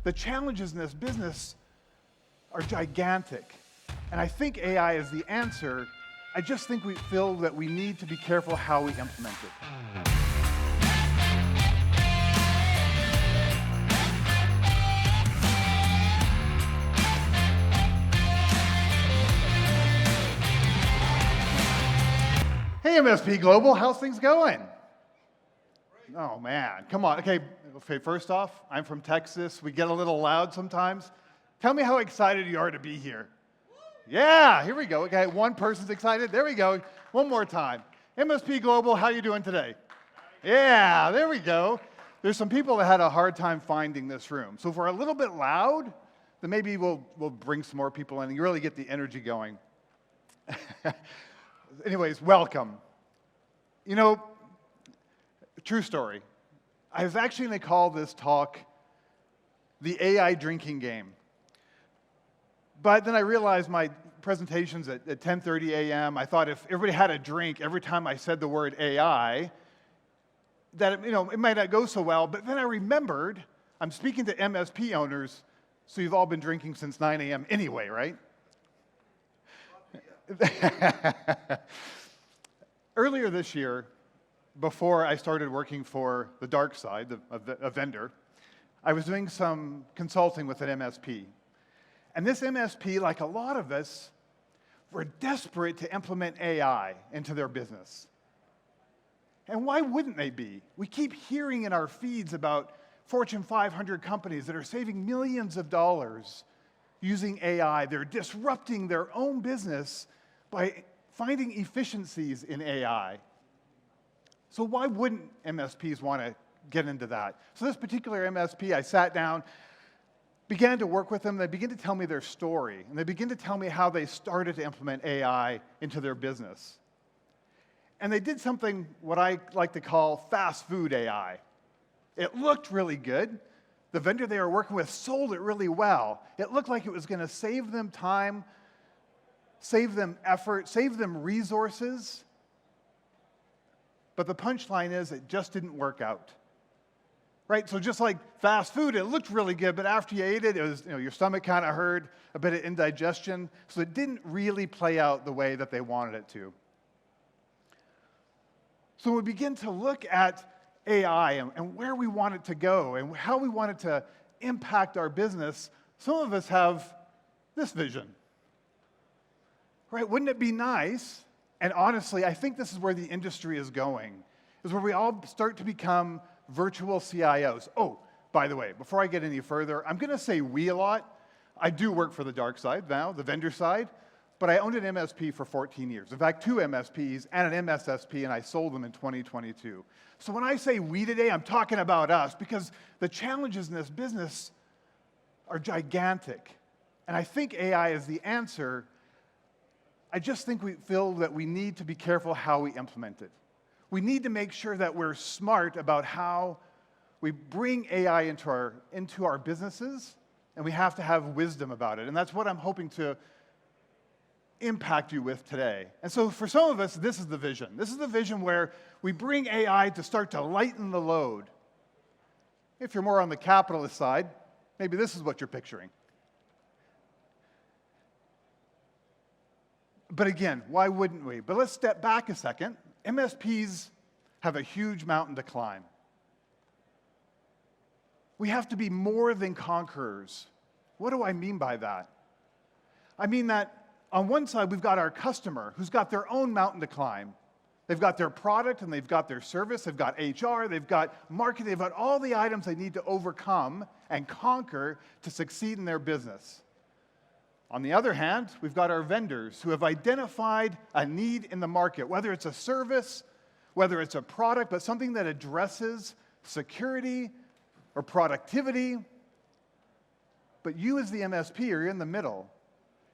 The challenges in this business are gigantic. And I think AI is the answer. I just think we feel that we need to be careful how we implement it. Hey, MSP Global, how's things going? Oh man, come on. Okay, first off, I'm from Texas. We get a little loud sometimes. Tell me how excited you are to be here. Yeah, here we go. Okay, one person's excited. There we go. One more time. MSP Global, how you doing today? Yeah, there we go. There's some people that had a hard time finding this room. So if we're a little bit loud, then maybe we'll bring some more people in and you really get the energy going. Anyways, welcome. You know, true story. I was actually going to call this talk the AI drinking game. But then I realized my presentation's at 10:30 a.m. I thought if everybody had a drink every time I said the word AI, that it might not go so well. But then I remembered I'm speaking to MSP owners, so you've all been drinking since 9 a.m. anyway, right? Earlier this year, before I started working for the dark side, a vendor, I was doing some consulting with an MSP. And this MSP, like a lot of us, were desperate to implement AI into their business. And why wouldn't they be? We keep hearing in our feeds about Fortune 500 companies that are saving millions of dollars using AI. They're disrupting their own business by finding efficiencies in AI. So why wouldn't MSPs want to get into that? So this particular MSP, I sat down, began to work with them. They began to tell me their story, and they began to tell me how they started to implement AI into their business. And they did something what I like to call fast food AI. It looked really good. The vendor they were working with sold it really well. It looked like it was going to save them time, save them effort, save them resources. But the punchline is it just didn't work out. Right? So just like fast food, it looked really good, but after you ate it, it was, your stomach kind of hurt, a bit of indigestion. So it didn't really play out the way that they wanted it to. So we begin to look at AI and where we want it to go and how we want it to impact our business. Some of us have this vision. Right? Wouldn't it be nice? And honestly, I think this is where the industry is going, is where we all start to become virtual CIOs. Oh, by the way, before I get any further, I'm going to say we a lot. I do work for the dark side now, the vendor side, but I owned an MSP for 14 years. In fact, 2 MSPs and an MSSP, and I sold them in 2022. So when I say we today, I'm talking about us because the challenges in this business are gigantic. And I think AI is the answer. I just think we feel that we need to be careful how we implement it. We need to make sure that we're smart about how we bring AI into our businesses, and we have to have wisdom about it. And that's what I'm hoping to impact you with today. And so for some of us, this is the vision. This is the vision where we bring AI to start to lighten the load. If you're more on the capitalist side, maybe this is what you're picturing. But again, why wouldn't we? But let's step back a second. MSPs have a huge mountain to climb. We have to be more than conquerors. What do I mean by that? I mean that on one side, we've got our customer who's got their own mountain to climb. They've got their product and they've got their service, they've got HR, they've got marketing, they've got all the items they need to overcome and conquer to succeed in their business. On the other hand, we've got our vendors who have identified a need in the market, whether it's a service, whether it's a product, but something that addresses security or productivity. But you as the MSP are in the middle.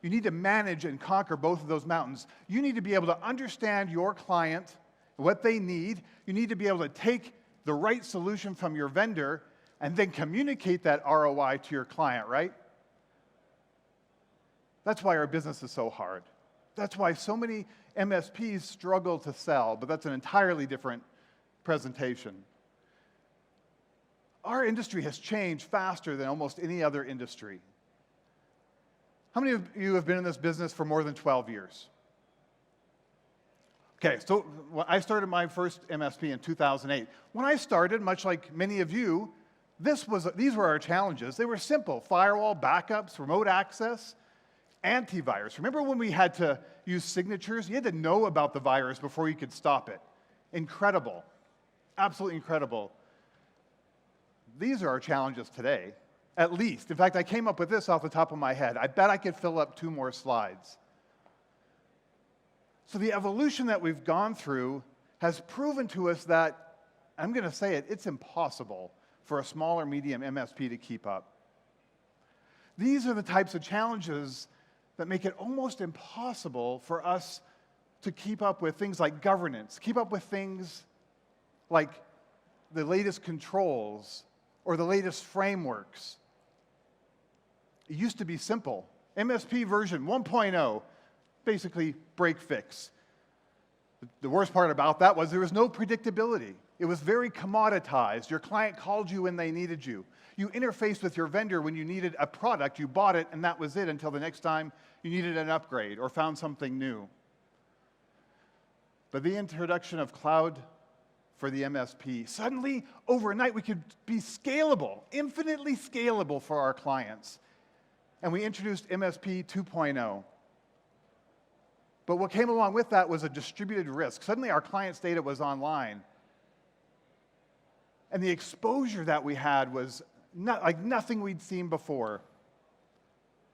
You need to manage and conquer both of those mountains. You need to be able to understand your client, what they need. You need to be able to take the right solution from your vendor and then communicate that ROI to your client, right? That's why our business is so hard. That's why so many MSPs struggle to sell, but that's an entirely different presentation. our industry has changed faster than almost any other industry. How many of you have been in this business for more than 12 years? Okay, so I started my first MSP in 2008. When I started, much like many of you, these were our challenges. They were simple: firewall, backups, remote access, antivirus. Remember when we had to use signatures? You had to know about the virus before you could stop it. Incredible. Absolutely incredible. These are our challenges today, at least. In fact, I came up with this off the top of my head. I bet I could fill up 2 more slides. So the evolution that we've gone through has proven to us that, I'm going to say it, it's impossible for a small or medium MSP to keep up. These are the types of challenges that make it almost impossible for us to keep up with things like governance, keep up with things like the latest controls or the latest frameworks. It used to be simple. MSP version 1.0, basically break fix. The worst part about that was there was no predictability. It was very commoditized. Your client called you when they needed you. You interfaced with your vendor when you needed a product, you bought it, and that was it until the next time you needed an upgrade or found something new. But the introduction of cloud for the MSP, suddenly, overnight, we could be scalable, infinitely scalable for our clients. And we introduced MSP 2.0. But what came along with that was a distributed risk. Suddenly, our clients' data was online. And the exposure that we had was like nothing we'd seen before.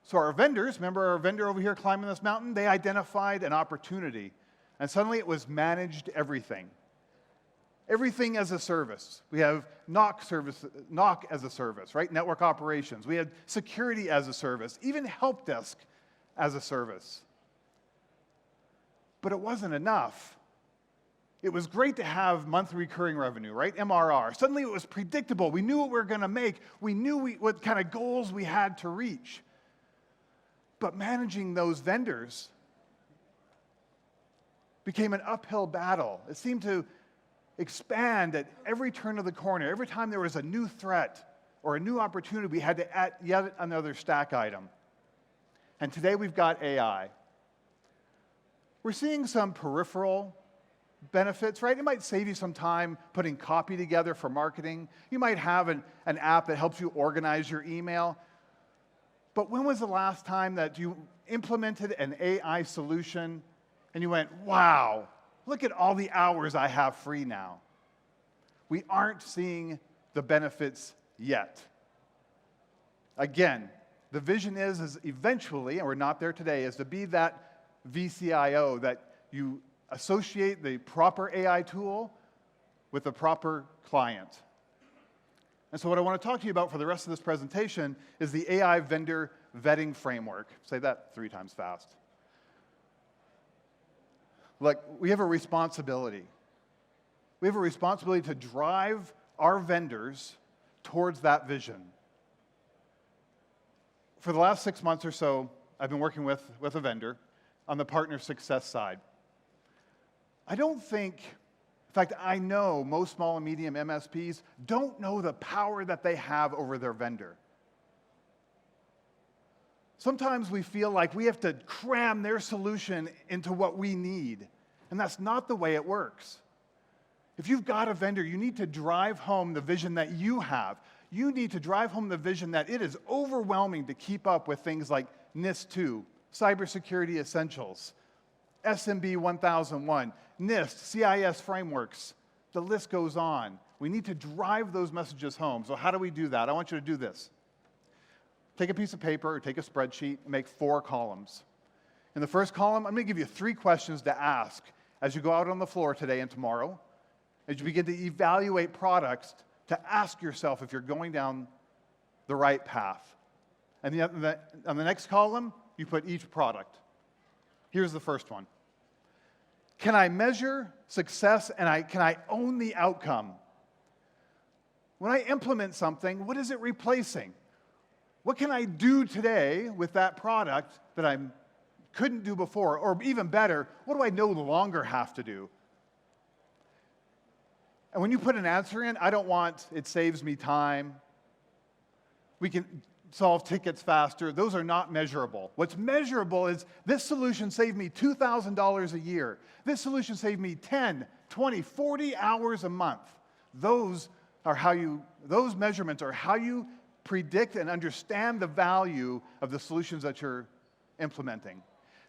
So our vendors, remember our vendor over here climbing this mountain? They identified an opportunity. And suddenly it was managed everything. Everything as a service. We have NOC as a service, right? Network operations. We had security as a service, even help desk as a service. But it wasn't enough. It was great to have monthly recurring revenue, right? MRR. Suddenly it was predictable. We knew what we were going to make. We knew what kind of goals we had to reach. But managing those vendors became an uphill battle. It seemed to expand at every turn of the corner. Every time there was a new threat or a new opportunity, we had to add yet another stack item. And today we've got AI. We're seeing some peripheral benefits, right? It might save you some time putting copy together for marketing. You might have an app that helps you organize your email. But when was the last time that you implemented an AI solution and you went, wow, look at all the hours I have free now? We aren't seeing the benefits yet. Again, the vision is eventually, and we're not there today, is to be that VCIO, that you associate the proper AI tool with the proper client. And so what I want to talk to you about for the rest of this presentation is the AI vendor vetting framework. Say that 3 times fast. Look, we have a responsibility. We have a responsibility to drive our vendors towards that vision. For the last 6 months or so, I've been working with a vendor on the partner success side. I don't think, in fact, I know most small and medium MSPs don't know the power that they have over their vendor. Sometimes we feel like we have to cram their solution into what we need, and that's not the way it works. If you've got a vendor, you need to drive home the vision that you have. You need to drive home the vision that it is overwhelming to keep up with things like NIST 2, Cybersecurity Essentials, SMB 1001, NIST, CIS frameworks. The list goes on. We need to drive those messages home. So how do we do that? I want you to do this. Take a piece of paper or take a spreadsheet and make 4 columns. In the first column, I'm going to give you 3 questions to ask as you go out on the floor today and tomorrow, as you begin to evaluate products, to ask yourself if you're going down the right path. And on the next column, you put each product. Here's the first one. Can I measure success and can I own the outcome? When I implement something, what is it replacing? What can I do today with that product that I couldn't do before? Or even better, what do I no longer have to do? And when you put an answer in, I don't want, it saves me time. We can solve tickets faster. Those are not measurable. What's measurable is this solution saved me $2,000 a year. This solution saved me 10, 20, 40 hours a month. Those measurements are how you predict and understand the value of the solutions that you're implementing.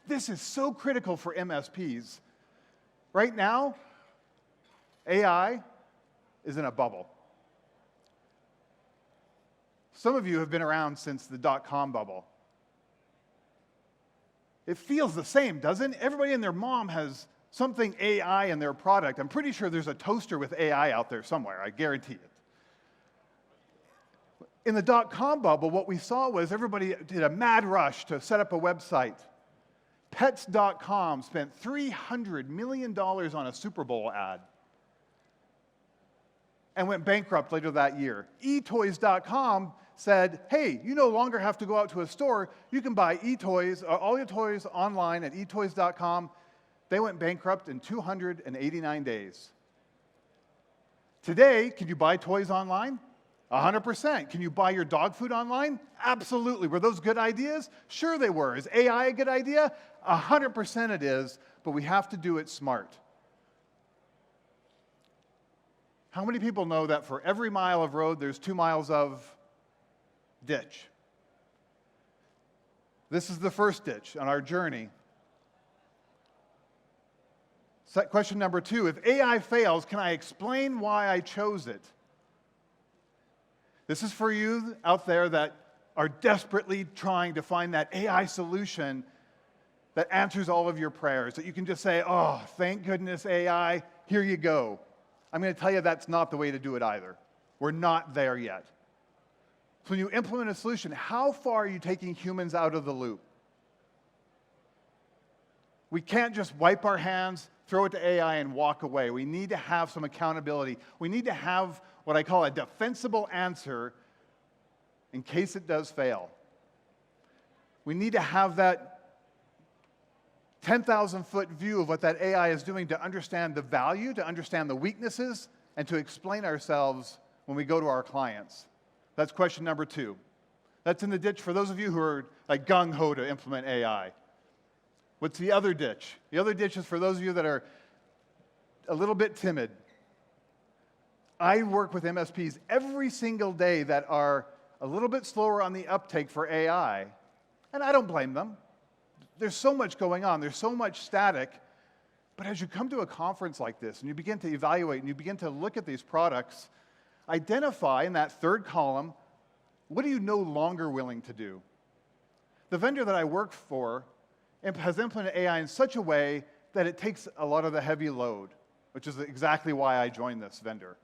This is so critical for MSPs. Right now, AI is in a bubble. Some of you have been around since the dot-com bubble. It feels the same, doesn't it? Everybody and their mom has something AI in their product. I'm pretty sure there's a toaster with AI out there somewhere, I guarantee it. In the dot-com bubble, what we saw was everybody did a mad rush to set up a website. Pets.com spent $300 million on a Super Bowl ad and went bankrupt later that year. eToys.com said, hey, you no longer have to go out to a store. You can buy eToys, all your toys online at eToys.com. They went bankrupt in 289 days. Today, can you buy toys online? 100%. Can you buy your dog food online? Absolutely. Were those good ideas? Sure they were. Is AI a good idea? 100% it is, but we have to do it smart. How many people know that for every mile of road, there's 2 miles of ditch? This is the first ditch on our journey. Question number 2, if AI fails, can I explain why I chose it? This is for you out there that are desperately trying to find that AI solution that answers all of your prayers, that you can just say, oh, thank goodness AI, here you go. I'm going to tell you that's not the way to do it either. We're not there yet. So when you implement a solution, how far are you taking humans out of the loop? We can't just wipe our hands, throw it to AI, and walk away. We need to have some accountability. We need to have what I call a defensible answer in case it does fail. We need to have that 10,000-foot view of what that AI is doing to understand the value, to understand the weaknesses, and to explain ourselves when we go to our clients. That's question number 2. That's in the ditch for those of you who are like gung-ho to implement AI. What's the other ditch? The other ditch is for those of you that are a little bit timid. I work with MSPs every single day that are a little bit slower on the uptake for AI, and I don't blame them. There's so much going on. There's so much static. But as you come to a conference like this and you begin to evaluate and you begin to look at these products, identify in that third column, what are you no longer willing to do? The vendor that I work for has implemented AI in such a way that it takes a lot of the heavy load, which is exactly why I joined this vendor.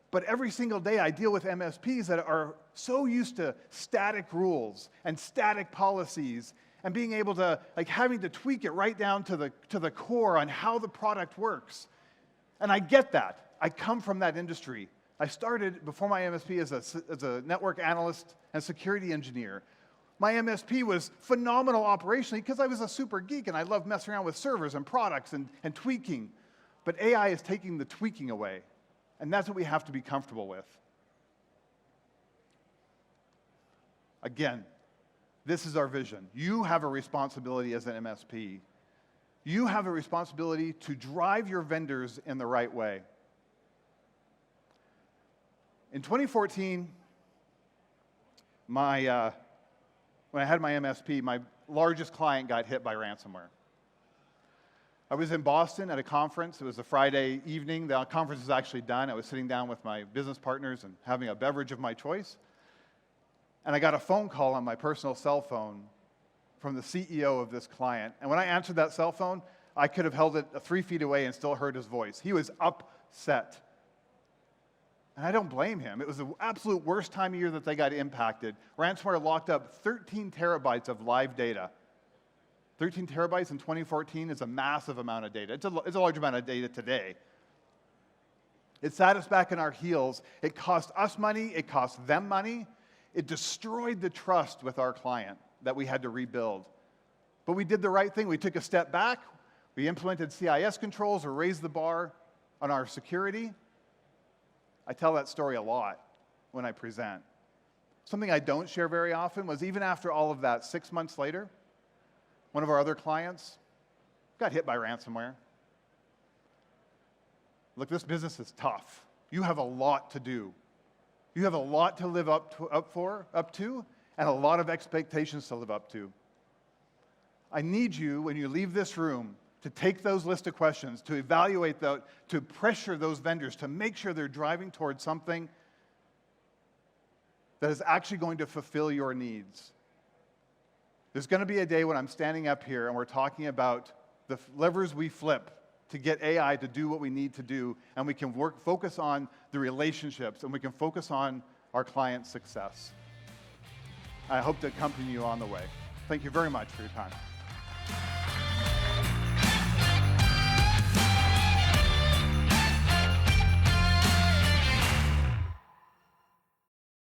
But every single day I deal with MSPs that are so used to static rules and static policies and being able to, like having to tweak it right down to the core on how the product works. And I get that. I come from that industry. I started before my MSP as a network analyst and security engineer. My MSP was phenomenal operationally because I was a super geek and I loved messing around with servers and products and tweaking. But AI is taking the tweaking away. And that's what we have to be comfortable with. Again, this is our vision. You have a responsibility as an MSP. You have a responsibility to drive your vendors in the right way. In 2014, when I had my MSP, my largest client got hit by ransomware. I was in Boston at a conference. It was a Friday evening. The conference was actually done. I was sitting down with my business partners and having a beverage of my choice. And I got a phone call on my personal cell phone from the CEO of this client. And when I answered that cell phone, I could have held it 3 feet away and still heard his voice. He was upset. And I don't blame him. It was the absolute worst time of year that they got impacted. Ransomware locked up 13 terabytes of live data. 13 terabytes in 2014 is a massive amount of data. It's a large amount of data today. It sat us back in our heels. It cost us money. It cost them money. It destroyed the trust with our client that we had to rebuild. But we did the right thing. We took a step back. We implemented CIS controls or raised the bar. on our security. I tell that story a lot when I present. Something I don't share very often was even after all of that, 6 months later, one of our other clients got hit by ransomware. Look, this business is tough. You have a lot to do. You have a lot to live up to, and a lot of expectations to live up to. I need you, when you leave this room, to take those list of questions, to evaluate those, to pressure those vendors, to make sure they're driving towards something that is actually going to fulfill your needs. There's going to be a day when I'm standing up here and we're talking about the levers we flip to get AI to do what we need to do, and we can focus on the relationships, and we can focus on our client success. I hope to accompany you on the way. Thank you very much for your time.